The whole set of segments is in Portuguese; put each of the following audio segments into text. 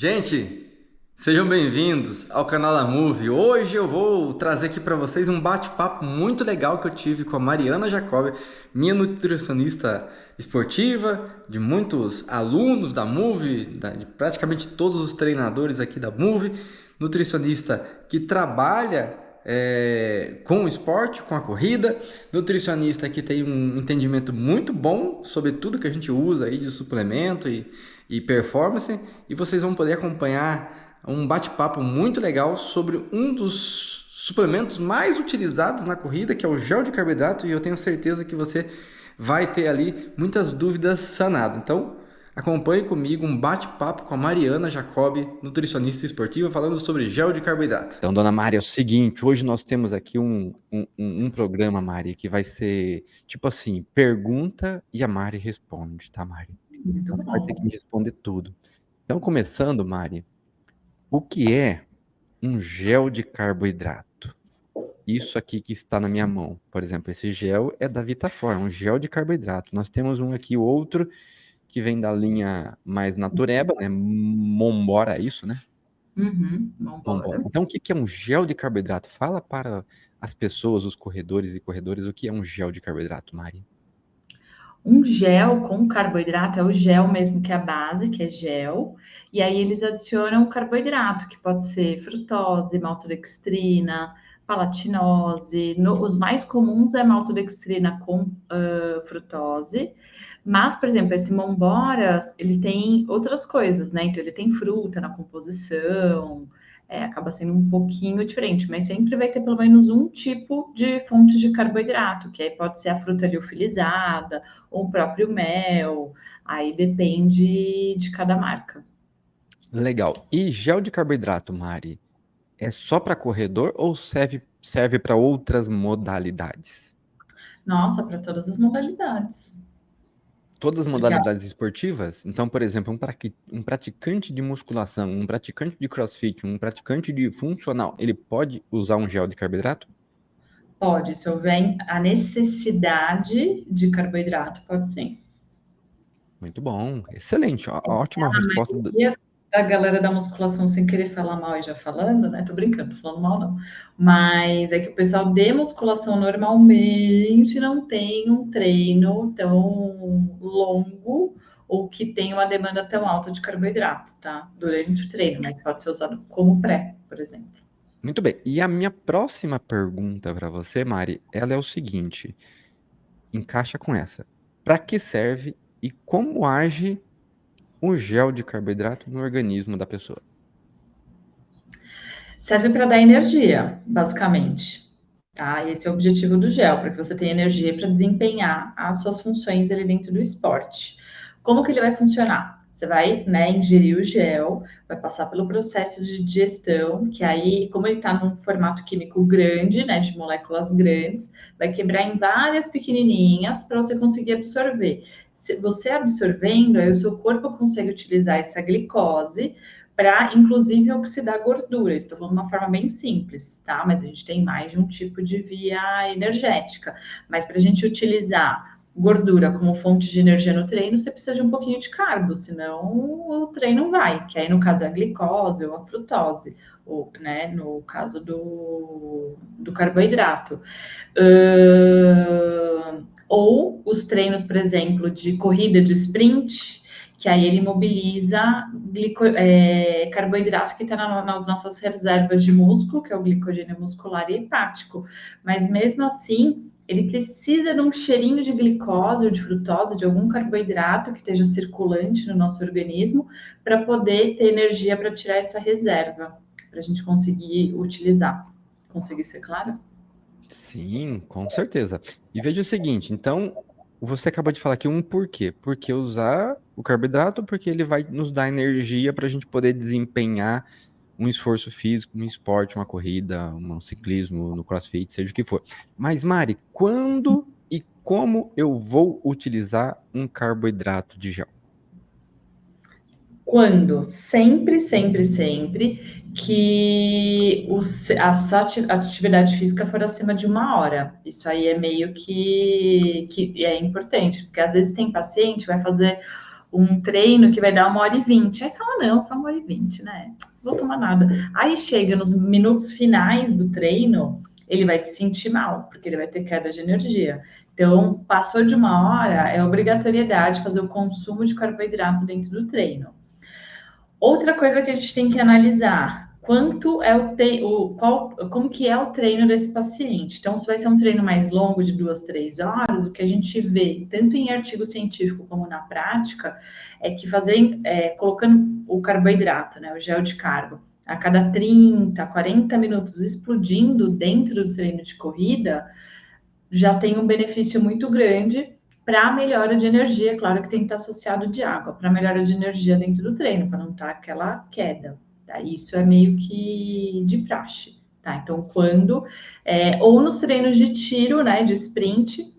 Gente, sejam bem-vindos ao canal da Move. Hoje eu vou trazer aqui para vocês um bate-papo muito legal que eu tive com a Mariana Jacob, minha nutricionista esportiva, de muitos alunos da Move, de praticamente todos os treinadores aqui da Move, nutricionista que trabalha com o esporte, com a corrida, nutricionista que tem um entendimento muito bom sobre tudo que a gente usa aí de suplemento e performance, e vocês vão poder acompanhar um bate-papo muito legal sobre um dos suplementos mais utilizados na corrida, que é o gel de carboidrato, e eu tenho certeza que você vai ter ali muitas dúvidas sanadas. Então, acompanhe comigo um bate-papo com a Mariana Jacob, nutricionista esportiva, falando sobre gel de carboidrato. Então, dona Mari, é o seguinte, hoje nós temos aqui um programa, Mari, que vai ser tipo assim, pergunta e a Mari responde, tá, Mari? Muito Então você vai ter que bom. me responder tudo. Então, começando, Mari, o que é um gel de carboidrato? Isso aqui que está na minha mão, por exemplo, esse gel é da Vitaform, um gel de carboidrato. Nós temos um aqui, outro, que vem da linha mais natureba, né? Mombora, é isso, né? Vambora. Então, o que é um gel de carboidrato? Fala para as pessoas, os corredores e corredoras, o que é um gel de carboidrato, Mari? Um gel com carboidrato é o gel mesmo que é a base, que é gel. E aí eles adicionam carboidrato, que pode ser frutose, maltodextrina, palatinose. Os mais comuns é maltodextrina com frutose. Mas, por exemplo, esse Momboras, ele tem outras coisas, né? Então, ele tem fruta na composição, acaba sendo um pouquinho diferente, mas sempre vai ter pelo menos um tipo de fonte de carboidrato, que aí pode ser a fruta liofilizada, ou o próprio mel, aí depende de cada marca. Legal. E gel de carboidrato, Mari, é só para corredor ou serve para outras modalidades? Nossa, para todas as modalidades. Todas as Porque modalidades esportivas? Então, por exemplo, um praticante de musculação, um praticante de crossfit, um praticante de funcional, ele pode usar um gel de carboidrato? pode, se houver a necessidade de carboidrato, pode sim. Muito bom, excelente, ótima resposta. E a galera da musculação, sem querer falar mal e já falando, né? Tô brincando, tô falando mal não. Mas é que o pessoal de musculação normalmente não tem um treino tão longo ou que tem uma demanda tão alta de carboidrato, tá? Durante o treino, mas pode ser usado como pré, por exemplo. Muito bem. E a minha próxima pergunta para você, Mari, ela é o seguinte: encaixa com essa. Para que serve e como age o gel de carboidrato no organismo da pessoa? Serve para dar energia, basicamente. Tá? Esse é o objetivo do gel, para que você tenha energia para desempenhar as suas funções ali dentro do esporte. Como que ele vai funcionar? Você vai, né, ingerir o gel, vai passar pelo processo de digestão, que aí, como ele está num formato químico grande, né, de moléculas grandes, vai quebrar em várias pequenininhas para você conseguir absorver. Se você absorvendo, aí o seu corpo consegue utilizar essa glicose para, inclusive, oxidar gordura. Estou falando de uma forma bem simples, tá? Mas a gente tem mais de um tipo de via energética. Mas para a gente utilizar gordura como fonte de energia no treino, você precisa de um pouquinho de carbo, senão o treino não vai, que aí no caso é a glicose ou a frutose, ou, né, no caso do carboidrato. Ou os treinos, por exemplo, de corrida de sprint, que aí ele mobiliza carboidrato que está nas nossas reservas de músculo, que é o glicogênio muscular e hepático. Mas mesmo assim, ele precisa de um cheirinho de glicose ou de frutose, de algum carboidrato que esteja circulante no nosso organismo, para poder ter energia para tirar essa reserva, para a gente conseguir utilizar. Conseguir ser claro? Sim, com certeza. E veja o seguinte, então, você acabou de falar aqui um porquê. Por que usar o carboidrato? Porque ele vai nos dar energia para a gente poder desempenhar um esforço físico, um esporte, uma corrida, um ciclismo, no CrossFit, seja o que for. Mas, Mari, quando e como eu vou utilizar um carboidrato de gel? Quando? Sempre, sempre, sempre que a sua atividade física for acima de 1 hora. Isso aí é meio que é importante, porque às vezes tem paciente que vai fazer um treino que vai dar 1h20. Aí fala, não, só 1h20, né? Não vou tomar nada. Aí chega nos minutos finais do treino, ele vai se sentir mal, porque ele vai ter queda de energia. Então, passou de 1 hora, é obrigatoriedade fazer o consumo de carboidrato dentro do treino. Outra coisa que a gente tem que analisar, quanto é como que é o treino desse paciente. Então, se vai ser um treino mais longo, de 2, 3 horas, o que a gente vê, tanto em artigo científico como na prática, é que colocando o carboidrato, né, o gel de carbo, a cada 30, 40 minutos explodindo dentro do treino de corrida, já tem um benefício muito grande para a melhora de energia, claro que tem que estar associado de água, para a melhora de energia dentro do treino, para não estar aquela queda. Tá? Isso é meio que de praxe. Tá? Então, ou nos treinos de tiro, né, de sprint,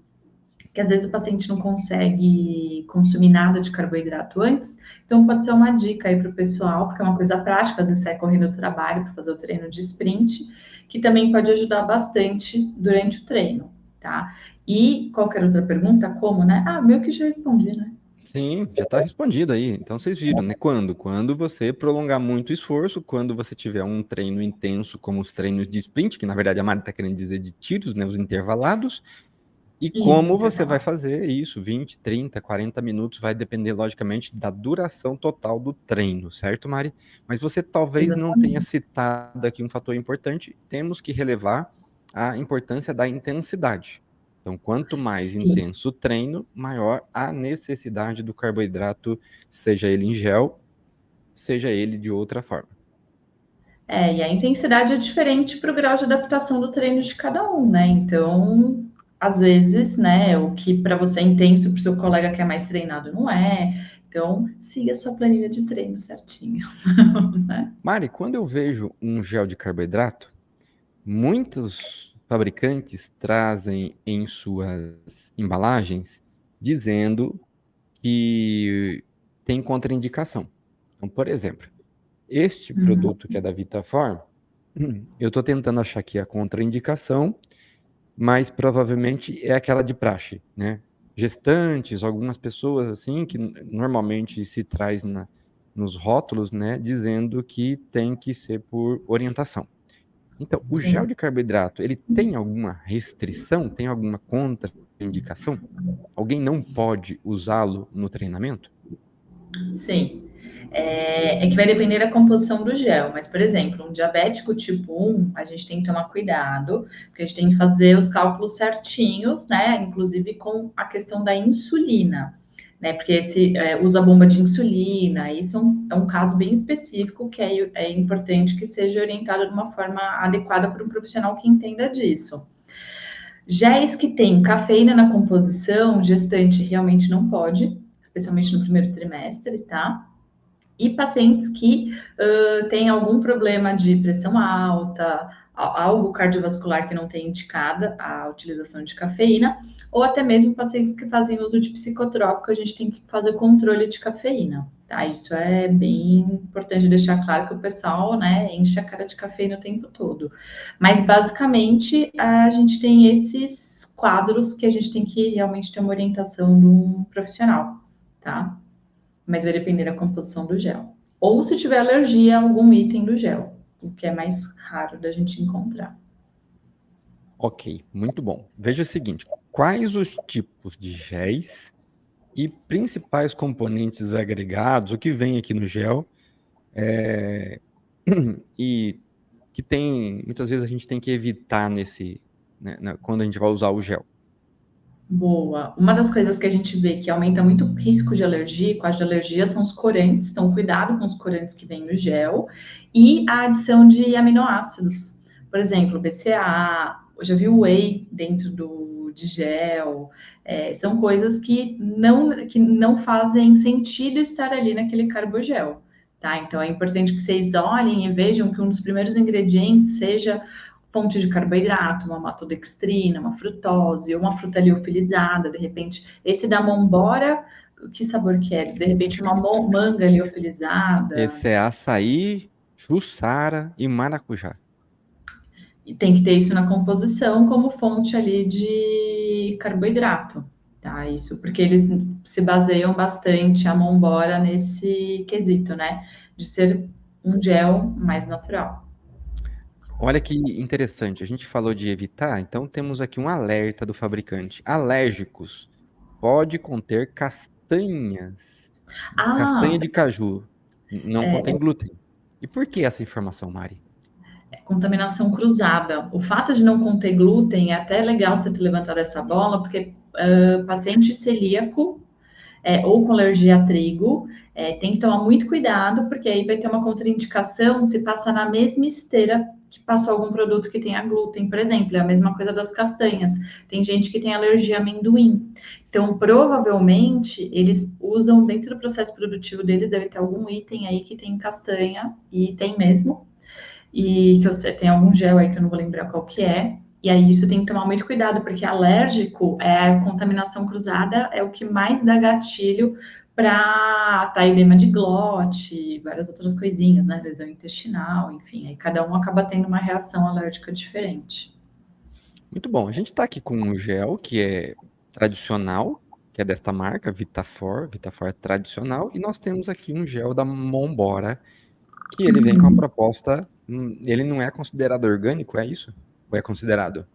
que às vezes o paciente não consegue consumir nada de carboidrato antes, então pode ser uma dica aí para o pessoal, porque é uma coisa prática, às vezes sai correndo o trabalho para fazer o treino de sprint, que também pode ajudar bastante durante o treino, tá? E qualquer outra pergunta, como, né? Meio que já respondi, né? Sim, já está respondido aí. Então vocês viram, né? Quando? Quando você prolongar muito o esforço, quando você tiver um treino intenso, como os treinos de sprint, que na verdade a Mari está querendo dizer de tiros, né? Os intervalados. E como você vai fazer isso? 20, 30, 40 minutos, vai depender, logicamente, da duração total do treino, certo, Mari? Mas você talvez não tenha citado aqui um fator importante. Temos que relevar a importância da intensidade. Então, quanto mais intenso o treino, maior a necessidade do carboidrato, seja ele em gel, seja ele de outra forma. E a intensidade é diferente para o grau de adaptação do treino de cada um, né? Então, às vezes, né, o que para você é intenso, para o seu colega que é mais treinado, não é. Então, siga a sua planilha de treino certinho. Né? Mari, quando eu vejo um gel de carboidrato, muitos fabricantes trazem em suas embalagens dizendo que tem contraindicação. Então, por exemplo, este produto que é da Vitaform, eu estou tentando achar aqui a contraindicação, mas provavelmente é aquela de praxe, né? Gestantes, algumas pessoas assim, que normalmente se traz nos rótulos, né, dizendo que tem que ser por orientação. Então, o gel de carboidrato, ele tem alguma restrição? Tem alguma contraindicação? Alguém não pode usá-lo no treinamento? Sim. É que vai depender da composição do gel, mas, por exemplo, um diabético tipo 1, a gente tem que tomar cuidado, porque a gente tem que fazer os cálculos certinhos, né? Inclusive com a questão da insulina, né? Porque usa bomba de insulina, isso é um caso bem específico que é importante que seja orientado de uma forma adequada para um profissional que entenda disso. Géis que tem cafeína na composição, gestante realmente não pode, especialmente no primeiro trimestre, tá? E pacientes que têm algum problema de pressão alta, algo cardiovascular que não tem indicada a utilização de cafeína, ou até mesmo pacientes que fazem uso de psicotrópico, a gente tem que fazer controle de cafeína, tá? Isso é bem importante deixar claro que o pessoal, né, enche a cara de cafeína o tempo todo. Mas, basicamente, a gente tem esses quadros que a gente tem que realmente ter uma orientação de um profissional, tá? Mas vai depender da composição do gel. Ou se tiver alergia a algum item do gel, o que é mais raro da gente encontrar. Ok, muito bom. Veja o seguinte, quais os tipos de géis e principais componentes agregados, o que vem aqui no gel, e que muitas vezes a gente tem que evitar quando a gente vai usar o gel. Boa. Uma das coisas que a gente vê que aumenta muito o risco de alergia, quase de alergia, são os corantes. Então, cuidado com os corantes que vêm no gel. E a adição de aminoácidos. Por exemplo, BCAA, eu já vi o whey dentro de gel. São coisas que não fazem sentido estar ali naquele carbogel. Tá? Então, é importante que vocês olhem e vejam que um dos primeiros ingredientes seja fonte de carboidrato, uma maltodextrina, uma frutose, ou uma fruta liofilizada, de repente, esse da Mombora, que sabor que é? De repente, uma manga liofilizada. Esse é açaí, jussara e maracujá. E tem que ter isso na composição como fonte ali de carboidrato, tá? Isso porque eles se baseiam bastante a Monbora nesse quesito, né? De ser um gel mais natural. Olha que interessante, a gente falou de evitar, então temos aqui um alerta do fabricante. Alérgicos pode conter castanhas, Ah, castanha de caju, não contém glúten. E por que essa informação, Mari? contaminação cruzada. O fato de não conter glúten é até legal você ter levantado essa bola, porque paciente celíaco ou com alergia a trigo, tem que tomar muito cuidado, porque aí vai ter uma contraindicação se passar na mesma esteira que passou algum produto que tenha glúten, por exemplo. É a mesma coisa das castanhas. Tem gente que tem alergia a amendoim. Então, provavelmente, eles usam dentro do processo produtivo deles, deve ter algum item aí que tem castanha, e tem mesmo, e que eu sei, tem algum gel aí que eu não vou lembrar qual que é. E aí isso tem que tomar muito cuidado, porque alérgico, a contaminação cruzada é o que mais dá gatilho para edema de glote, várias outras coisinhas, né? Lesão intestinal, enfim. Aí cada um acaba tendo uma reação alérgica diferente. Muito bom, a gente está aqui com um gel que é tradicional, que é desta marca, Vitafor é tradicional, e nós temos aqui um gel da Monbora, que ele vem com a proposta, ele não é considerado orgânico, é isso? Ou é considerado?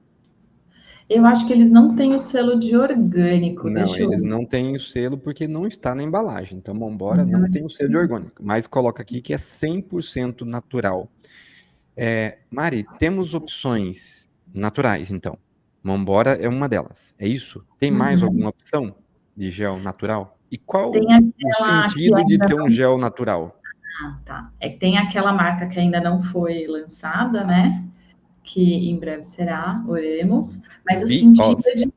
Eu acho que eles não têm o selo de orgânico, Não, deixa eu eles ver. não têm o selo porque não está na embalagem. Então, Monbora não tem o selo de orgânico, mas coloca aqui que é 100% natural. Mari, temos opções naturais, então. Monbora é uma delas, é isso? Tem mais Uhum. alguma opção de gel natural? E qual Tem o aquela que sentido de ter um gel natural? tá. É que tem aquela marca que ainda não foi lançada, né? Que em breve será, oremos. Mas o sentido é Bios.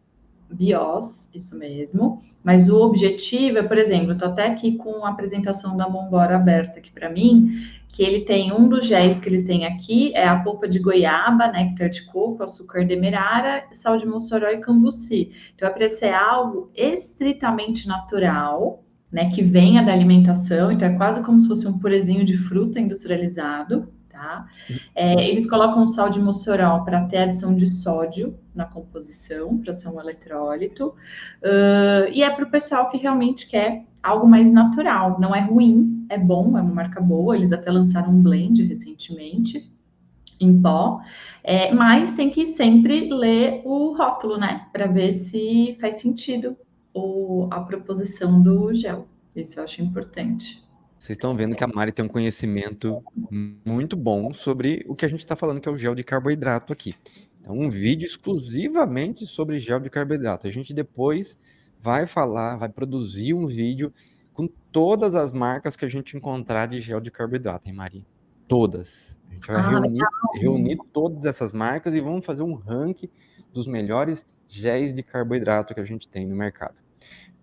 de BIOS, isso mesmo. Mas o objetivo é, por exemplo, eu tô até aqui com a apresentação da Monbora aberta aqui para mim, que ele tem um dos géis que eles têm aqui, é a polpa de goiaba, néctar de coco, açúcar demerara, sal de mossoró e cambuci. Então, é para ser algo estritamente natural, né, que venha da alimentação, então é quase como se fosse um purezinho de fruta industrializado, tá? Eles colocam sal de mossoró para ter adição de sódio na composição, para ser um eletrólito, e é para o pessoal que realmente quer algo mais natural. Não é ruim, é bom, é uma marca boa. Eles até lançaram um blend recentemente em pó, mas tem que sempre ler o rótulo, né, para ver se faz sentido a proposição do gel. Isso eu acho importante. Vocês estão vendo que a Mari tem um conhecimento muito bom sobre o que a gente está falando, que é o gel de carboidrato aqui. Então, um vídeo exclusivamente sobre gel de carboidrato. A gente depois vai falar, vai produzir um vídeo com todas as marcas que a gente encontrar de gel de carboidrato, hein, Mari? Todas. A gente vai Ah, reunir todas essas marcas e vamos fazer um ranking dos melhores géis de carboidrato que a gente tem no mercado.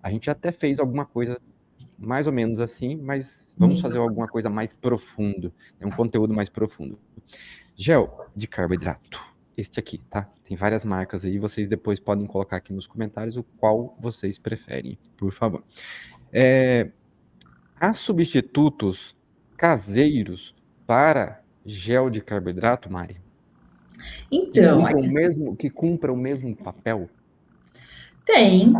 A gente até fez alguma coisa mais ou menos assim, mas vamos fazer alguma coisa mais profundo, um conteúdo mais profundo. Gel de carboidrato, este aqui, tá? Tem várias marcas aí, vocês depois podem colocar aqui nos comentários o qual vocês preferem, por favor. Há substitutos caseiros para gel de carboidrato, Mari? então, Que cumpra o mesmo papel? tem.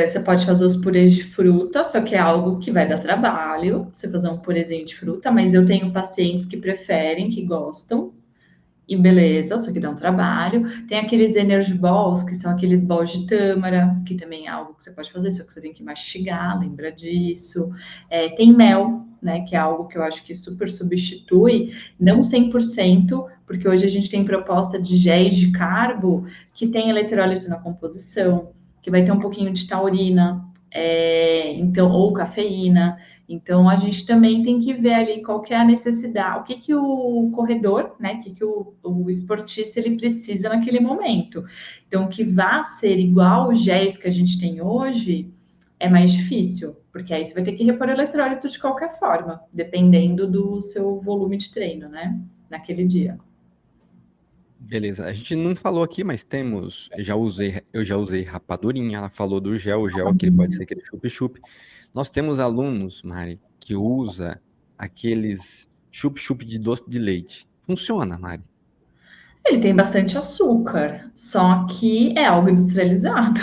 Você pode fazer os purês de fruta, só que é algo que vai dar trabalho, você fazer um purezinho de fruta, mas eu tenho pacientes que preferem, que gostam, e beleza, só que dá um trabalho. Tem aqueles energy balls, que são aqueles balls de tâmara, que também é algo que você pode fazer, só que você tem que mastigar, lembra disso. Tem mel, né, que é algo que eu acho que super substitui, não 100%, porque hoje a gente tem proposta de géis de carbo que tem eletrólito na composição, que vai ter um pouquinho de taurina, então, ou cafeína. Então, a gente também tem que ver ali qual que é a necessidade, o que que o corredor, né, o que que o esportista ele precisa naquele momento. Então, que vá ser igual os géis que a gente tem hoje é mais difícil, porque aí você vai ter que repor eletrólito de qualquer forma, dependendo do seu volume de treino, né, naquele dia. Beleza, a gente não falou aqui, mas temos, eu já usei rapadurinha, ela falou do gel, o gel aquele pode ser aquele chup-chup. Nós temos alunos, Mari, que usa aqueles chup-chup de doce de leite. Funciona, Mari? Ele tem bastante açúcar, só que é algo industrializado.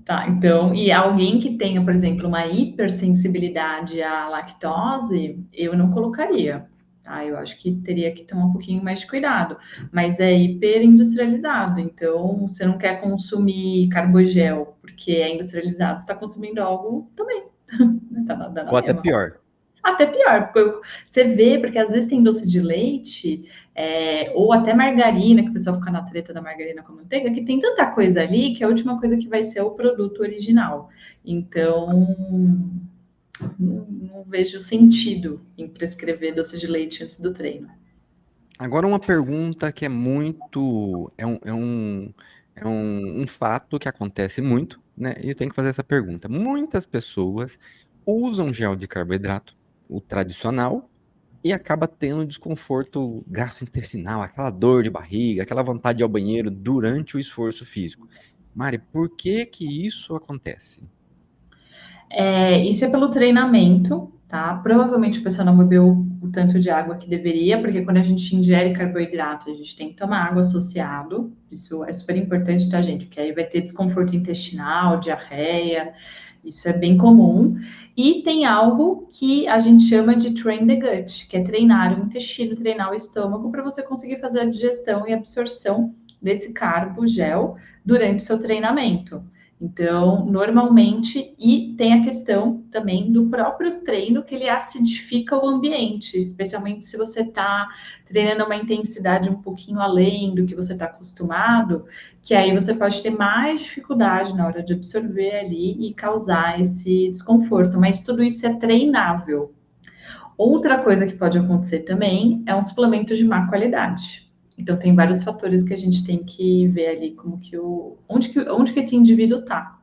Tá, então, e alguém que tenha, por exemplo, uma hipersensibilidade à lactose, eu não colocaria, tá? Eu acho que teria que tomar um pouquinho mais de cuidado, mas é hiperindustrializado, então você não quer consumir carbogel porque é industrializado, você está consumindo algo também, tá dando a Ou até mesma. pior. Até pior, porque você vê, porque às vezes tem doce de leite, ou até margarina, que o pessoal fica na treta da margarina com a manteiga, que tem tanta coisa ali que a última coisa que vai ser o produto original. Então, não vejo sentido em prescrever doce de leite antes do treino. Agora uma pergunta que é muito, um fato que acontece muito, né? E eu tenho que fazer essa pergunta. Muitas pessoas usam gel de carboidrato, o tradicional, e acaba tendo desconforto gastrointestinal, aquela dor de barriga, aquela vontade de ir ao banheiro durante o esforço físico. Mari, por que que isso acontece? Isso é pelo treinamento, tá? Provavelmente o pessoal não bebeu o tanto de água que deveria, porque quando a gente ingere carboidrato, a gente tem que tomar água associado. Isso é super importante, tá, gente? Porque aí vai ter desconforto intestinal, diarreia. Isso é bem comum. E tem algo que a gente chama de train the gut, que é treinar o intestino, treinar o estômago, para você conseguir fazer a digestão e absorção desse carbo gel durante o seu treinamento. Então, normalmente, e tem a questão também do próprio treino, que ele acidifica o ambiente, especialmente se você está treinando uma intensidade um pouquinho além do que você está acostumado, que aí você pode ter mais dificuldade na hora de absorver ali e causar esse desconforto. Mas tudo isso é treinável. Outra coisa que pode acontecer também é um suplemento de má qualidade. Então tem vários fatores que a gente tem que ver ali como que onde que esse indivíduo está.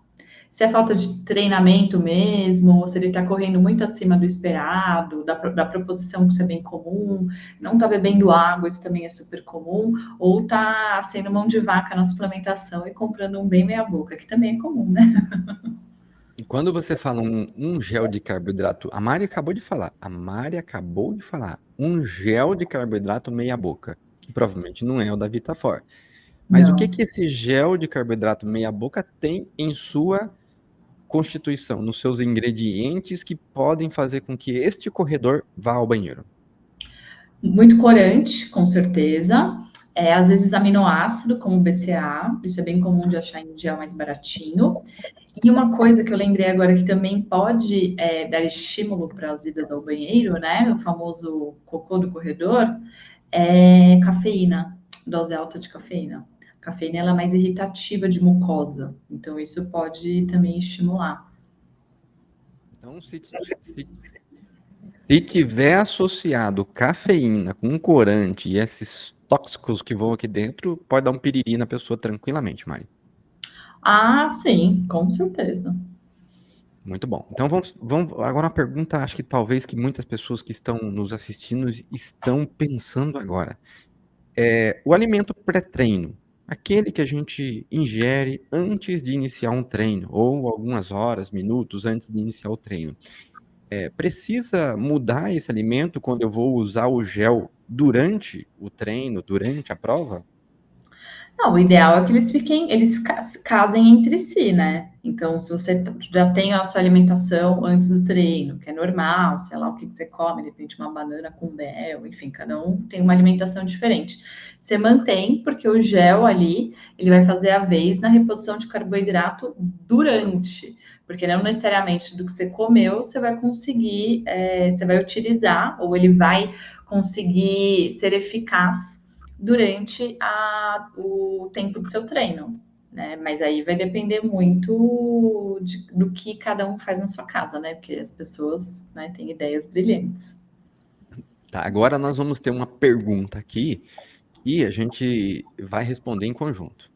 Se é falta de treinamento mesmo, ou se ele está correndo muito acima do esperado, da proposição, que isso é bem comum, não está bebendo água, isso também é super comum, ou está sendo mão de vaca na suplementação e comprando um bem meia boca, que também é comum, né? E quando você fala um gel de carboidrato, a Mari acabou de falar, um gel de carboidrato meia boca, que provavelmente não é o da Vitafor. Mas o que Não. que esse gel de carboidrato meia boca tem em sua constituição, nos seus ingredientes que podem fazer com que este corredor vá ao banheiro? Muito corante, com certeza. Às vezes aminoácido, como BCA, isso é bem comum de achar em gel mais baratinho. E uma coisa que eu lembrei agora que também pode dar estímulo para as idas ao banheiro, né? O famoso cocô do corredor, é cafeína, dose alta de cafeína. A cafeína ela é mais irritativa de mucosa, então isso pode também estimular. Então, se tiver associado cafeína com corante e esses tóxicos que vão aqui dentro, pode dar um piriri na pessoa tranquilamente, Mari. Ah, sim, com certeza. Muito bom. Então vamos agora uma pergunta, acho que talvez que muitas pessoas que estão nos assistindo estão pensando agora. O alimento pré-treino, aquele que a gente ingere antes de iniciar um treino, ou algumas horas, minutos antes de iniciar o treino. Precisa mudar esse alimento quando eu vou usar o gel durante o treino, durante a prova? Não, o ideal é que eles casem entre si, né? Então, se você já tem a sua alimentação antes do treino, que é normal, sei lá o que você come, de repente uma banana com mel, enfim, cada um tem uma alimentação diferente. Você mantém, porque o gel ali, ele vai fazer a vez na reposição de carboidrato durante, porque não necessariamente do que você comeu, você vai conseguir, você vai utilizar, ou ele vai conseguir ser eficaz durante o tempo do seu treino, né? Mas aí vai depender muito do que cada um faz na sua casa, né? Porque as pessoas, né, têm ideias brilhantes. Tá, agora nós vamos ter uma pergunta aqui e a gente vai responder em conjunto.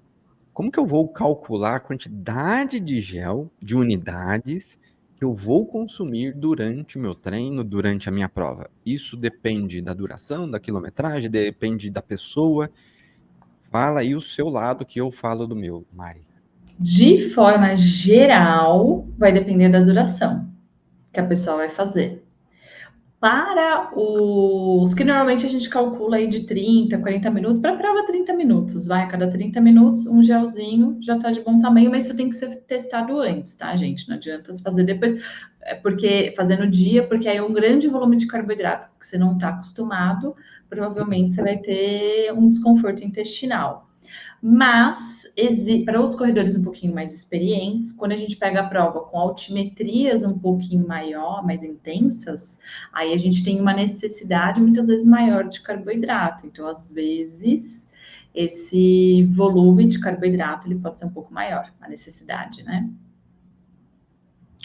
Como que eu vou calcular a quantidade de gel, de unidades, que eu vou consumir durante o meu treino, durante a minha prova? Isso depende da duração, da quilometragem, depende da pessoa. Fala aí o seu lado que eu falo do meu, Mari. De forma geral, vai depender da duração que a pessoa vai fazer. Para os que normalmente a gente calcula aí de 30, 40 minutos, para a prova 30 minutos, vai, a cada 30 minutos, um gelzinho já está de bom tamanho, mas isso tem que ser testado antes, tá, gente? Não adianta se fazer depois, porque fazer no dia, porque aí é um grande volume de carboidrato que você não está acostumado, provavelmente você vai ter um desconforto intestinal. Mas, para os corredores um pouquinho mais experientes, quando a gente pega a prova com altimetrias um pouquinho maior, mais intensas, aí a gente tem uma necessidade muitas vezes maior de carboidrato. Então, às vezes, esse volume de carboidrato ele pode ser um pouco maior, a necessidade, né?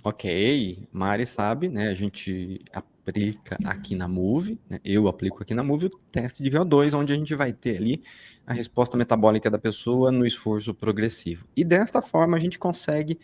Ok, Mari sabe, né? A gente aplica aqui na Move, né? Eu aplico aqui na Move o teste de VO2, onde a gente vai ter ali a resposta metabólica da pessoa no esforço progressivo. E desta forma a gente consegue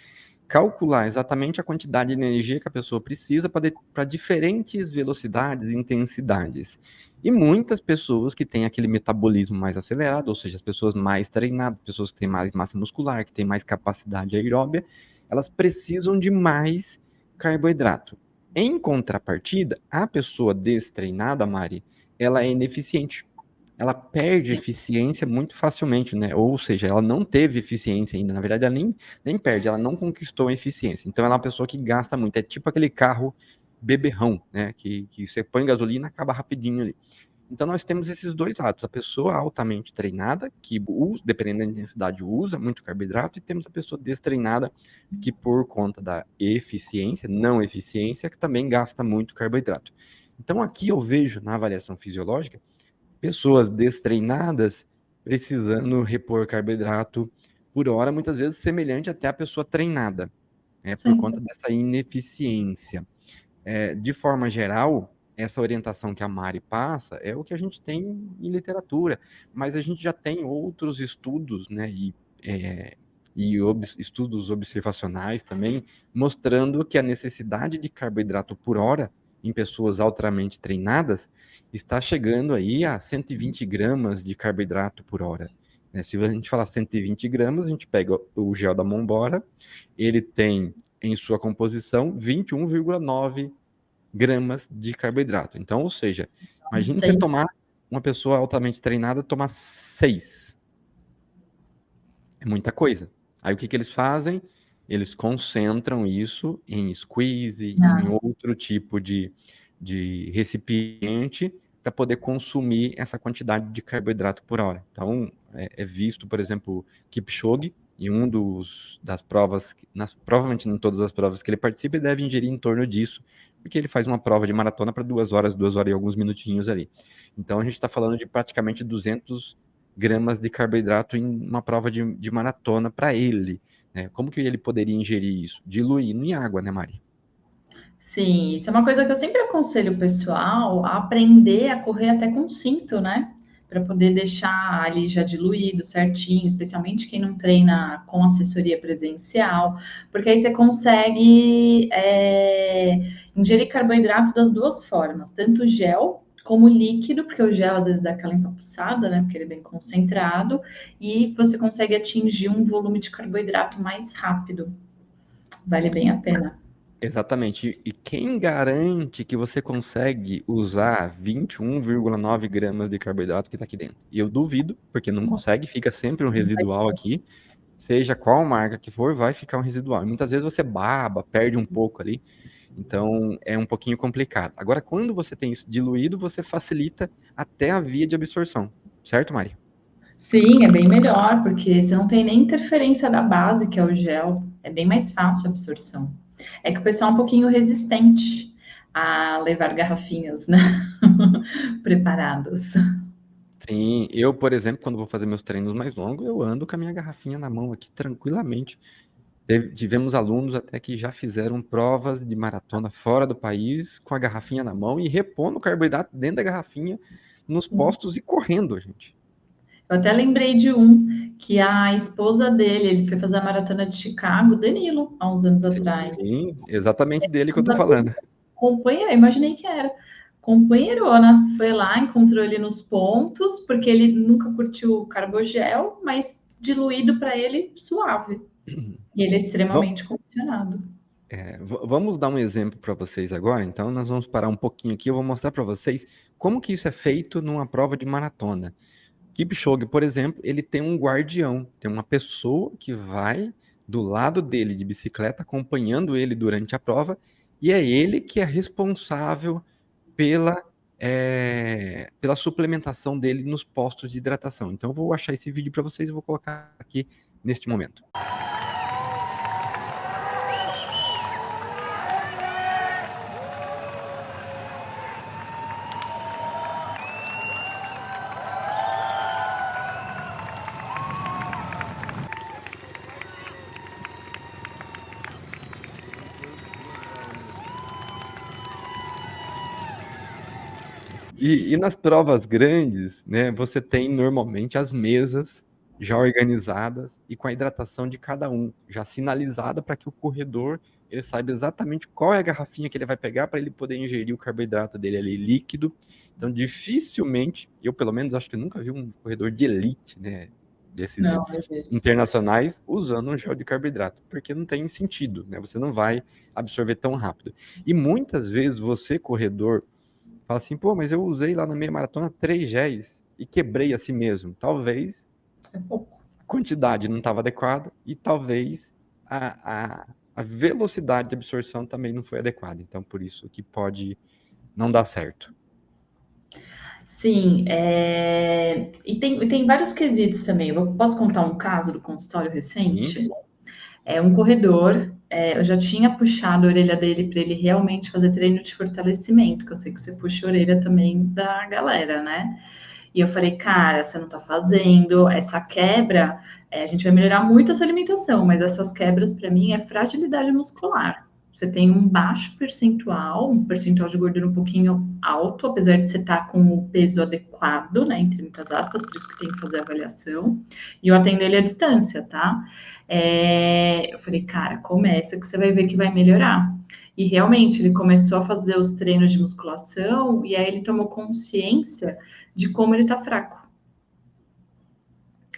calcular exatamente a quantidade de energia que a pessoa precisa para diferentes velocidades e intensidades. E muitas pessoas que têm aquele metabolismo mais acelerado, ou seja, as pessoas mais treinadas, pessoas que têm mais massa muscular, que têm mais capacidade aeróbia, elas precisam de mais carboidrato. Em contrapartida, a pessoa destreinada, Mari, ela é ineficiente. Ela perde eficiência muito facilmente, né? Ou seja, ela não teve eficiência ainda. Na verdade, ela nem perde, ela não conquistou a eficiência. Então, ela é uma pessoa que gasta muito. É tipo aquele carro beberrão, né? Que você põe gasolina e acaba rapidinho ali. Então, nós temos esses dois lados. A pessoa altamente treinada, que, dependendo da intensidade, usa muito carboidrato, e temos a pessoa destreinada, que por conta da eficiência, não eficiência, que também gasta muito carboidrato. Então, aqui eu vejo, na avaliação fisiológica, pessoas destreinadas precisando repor carboidrato por hora, muitas vezes semelhante até à pessoa treinada, né, por Sim. conta dessa ineficiência. De forma geral, essa orientação que a Mari passa é o que a gente tem em literatura, mas a gente já tem outros estudos, né, estudos observacionais também, mostrando que a necessidade de carboidrato por hora em pessoas altamente treinadas está chegando aí a 120 gramas de carboidrato por hora. Se a gente falar 120 gramas, a gente pega o gel da Monbora, ele tem em sua composição 21,9 gramas de carboidrato. Então, ou seja, imagine você tomar, uma pessoa altamente treinada tomar 6. É muita coisa. Aí o que eles fazem? Eles concentram isso em squeeze, em outro tipo de recipiente para poder consumir essa quantidade de carboidrato por hora. Então, é visto, por exemplo, Kipchoge, em das provas, provavelmente em todas as provas que ele participa, ele deve ingerir em torno disso, porque ele faz uma prova de maratona para 2 horas e alguns minutinhos ali. Então, a gente está falando de praticamente 200 gramas de carboidrato em uma prova de maratona para ele. Né? Como que ele poderia ingerir isso? Diluindo em água, né, Mari? Sim, isso é uma coisa que eu sempre aconselho o pessoal a aprender a correr até com cinto, né? Para poder deixar ali já diluído certinho, especialmente quem não treina com assessoria presencial, porque aí você consegue ingerir carboidrato das duas formas, tanto gel como líquido, porque o gel às vezes dá aquela empapuçada, né? Porque ele é bem concentrado, e você consegue atingir um volume de carboidrato mais rápido. Vale bem a pena. Exatamente. E quem garante que você consegue usar 21,9 gramas de carboidrato que está aqui dentro? E eu duvido, porque não consegue, fica sempre um residual aqui. Seja qual marca que for, vai ficar um residual. E muitas vezes você baba, perde um pouco ali. Então, é um pouquinho complicado. Agora, quando você tem isso diluído, você facilita até a via de absorção. Certo, Mari? Sim, é bem melhor, porque você não tem nem interferência da base, que é o gel. É bem mais fácil a absorção. É que o pessoal é um pouquinho resistente a levar garrafinhas, né? Preparadas. Sim, eu, por exemplo, quando vou fazer meus treinos mais longos, eu ando com a minha garrafinha na mão aqui tranquilamente. Tivemos alunos até que já fizeram provas de maratona fora do país com a garrafinha na mão e repondo carboidrato dentro da garrafinha nos postos e correndo, gente. Eu até lembrei de um que a esposa dele, ele foi fazer a maratona de Chicago, Danilo, há uns anos atrás. Sim, exatamente dele que eu tô falando. Companheira, imaginei que era. Companheirona, foi lá, encontrou ele nos pontos, porque ele nunca curtiu o carbogel, mas diluído para ele suave. E ele é Bom, extremamente condicionado. Vamos dar um exemplo para vocês agora. Então, nós vamos parar um pouquinho aqui. Eu vou mostrar para vocês como que isso é feito numa prova de maratona. Kipchoge, por exemplo, ele tem um guardião, tem uma pessoa que vai do lado dele de bicicleta, acompanhando ele durante a prova, e é ele que é responsável pela suplementação dele nos postos de hidratação. Então, eu vou achar esse vídeo para vocês e vou colocar aqui neste momento. E nas provas grandes, né, você tem normalmente as mesas já organizadas e com a hidratação de cada um, já sinalizada para que o corredor ele saiba exatamente qual é a garrafinha que ele vai pegar para ele poder ingerir o carboidrato dele ali líquido. Então, dificilmente, eu pelo menos acho que eu nunca vi um corredor de elite, né, desses internacionais usando um gel de carboidrato, porque não tem sentido, né? Você não vai absorver tão rápido. E muitas vezes você, corredor, fala assim, pô, mas eu usei lá na meia maratona 3 géis e quebrei assim mesmo. Talvez a quantidade não estava adequada e talvez a velocidade de absorção também não foi adequada. Então, por isso que pode não dar certo. Sim, e tem vários quesitos também. Eu posso contar um caso do consultório recente? Sim. É um corredor, eu já tinha puxado a orelha dele para ele realmente fazer treino de fortalecimento, que eu sei que você puxa a orelha também da galera, né? E eu falei, cara, você não tá fazendo, essa quebra, a gente vai melhorar muito a sua alimentação, mas essas quebras para mim é fragilidade muscular. Você tem um baixo percentual, um percentual de gordura um pouquinho alto, apesar de você estar com o peso adequado, né, entre muitas aspas, por isso que tem que fazer a avaliação. E eu atendo ele à distância, tá? Eu falei, cara, começa que você vai ver que vai melhorar. E realmente ele começou a fazer os treinos de musculação e aí ele tomou consciência de como ele tá fraco.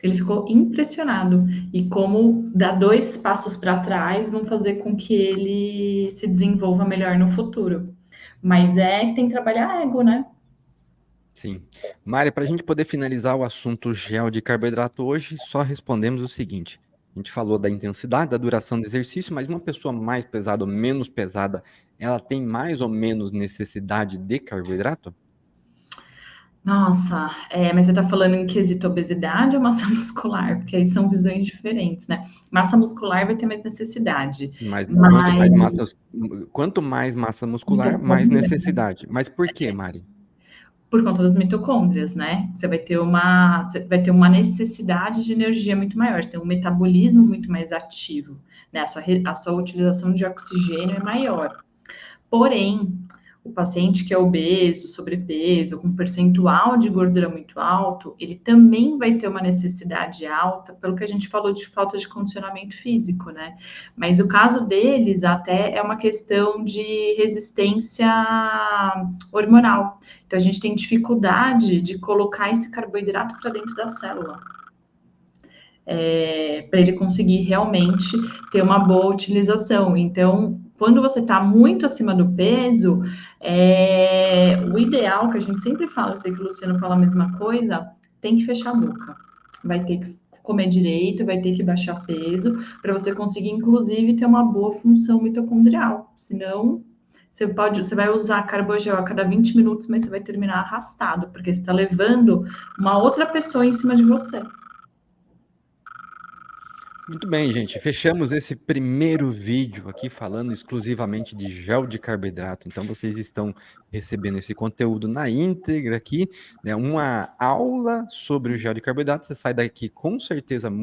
Ele ficou impressionado e como dar 2 passos para trás vão fazer com que ele se desenvolva melhor no futuro. Mas tem que trabalhar ego, né? Sim. Mari, para a gente poder finalizar o assunto gel de carboidrato hoje, só respondemos o seguinte. A gente falou da intensidade, da duração do exercício, mas uma pessoa mais pesada ou menos pesada, ela tem mais ou menos necessidade de carboidrato? Nossa, mas você está falando em quesito obesidade ou massa muscular? Porque aí são visões diferentes, né? Massa muscular vai ter mais necessidade. Mas Mas quanto mais massa muscular, mais necessidade. Mas por quê, Mari? por conta das mitocôndrias, né? Você vai ter uma necessidade de energia muito maior, você tem um metabolismo muito mais ativo, né? A sua utilização de oxigênio é maior. Porém, o paciente que é obeso, sobrepeso, com percentual de gordura muito alto, ele também vai ter uma necessidade alta, pelo que a gente falou de falta de condicionamento físico, né? Mas o caso deles até é uma questão de resistência hormonal. Então, a gente tem dificuldade de colocar esse carboidrato para dentro da célula. Para ele conseguir realmente ter uma boa utilização. Então, quando você está muito acima do peso, o ideal, que a gente sempre fala, eu sei que o Luciano fala a mesma coisa, tem que fechar a boca. Vai ter que comer direito, vai ter que baixar peso, para você conseguir, inclusive, ter uma boa função mitocondrial. Senão, você vai usar carbogel a cada 20 minutos, mas você vai terminar arrastado, porque você está levando uma outra pessoa em cima de você. Muito bem, gente. Fechamos esse primeiro vídeo aqui falando exclusivamente de gel de carboidrato. Então, vocês estão recebendo esse conteúdo na íntegra aqui, né? Uma aula sobre o gel de carboidrato. Você sai daqui com certeza com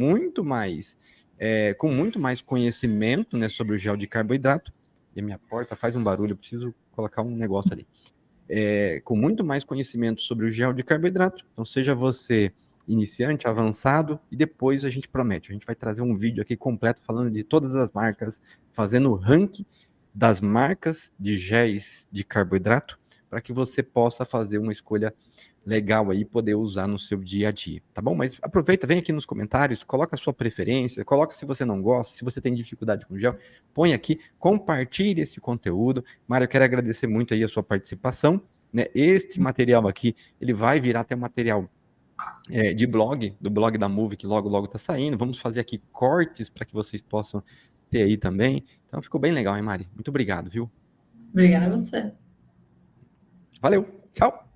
muito mais conhecimento, né, sobre o gel de carboidrato. E a minha porta faz um barulho, eu preciso colocar um negócio ali. Com muito mais conhecimento sobre o gel de carboidrato. Então, seja você iniciante, avançado, e depois a gente promete, a gente vai trazer um vídeo aqui completo falando de todas as marcas, fazendo o ranking das marcas de géis de carboidrato, para que você possa fazer uma escolha legal aí, poder usar no seu dia a dia, tá bom? Mas aproveita, vem aqui nos comentários, coloca a sua preferência, coloca se você não gosta, se você tem dificuldade com gel, põe aqui, compartilhe esse conteúdo. Mário, eu quero agradecer muito aí a sua participação, né? Este material aqui, ele vai virar até um material de blog, do blog da Move, que logo, logo tá saindo. Vamos fazer aqui cortes para que vocês possam ter aí também. Então ficou bem legal, hein, Mari? Muito obrigado, viu? Obrigada a você. Valeu, tchau!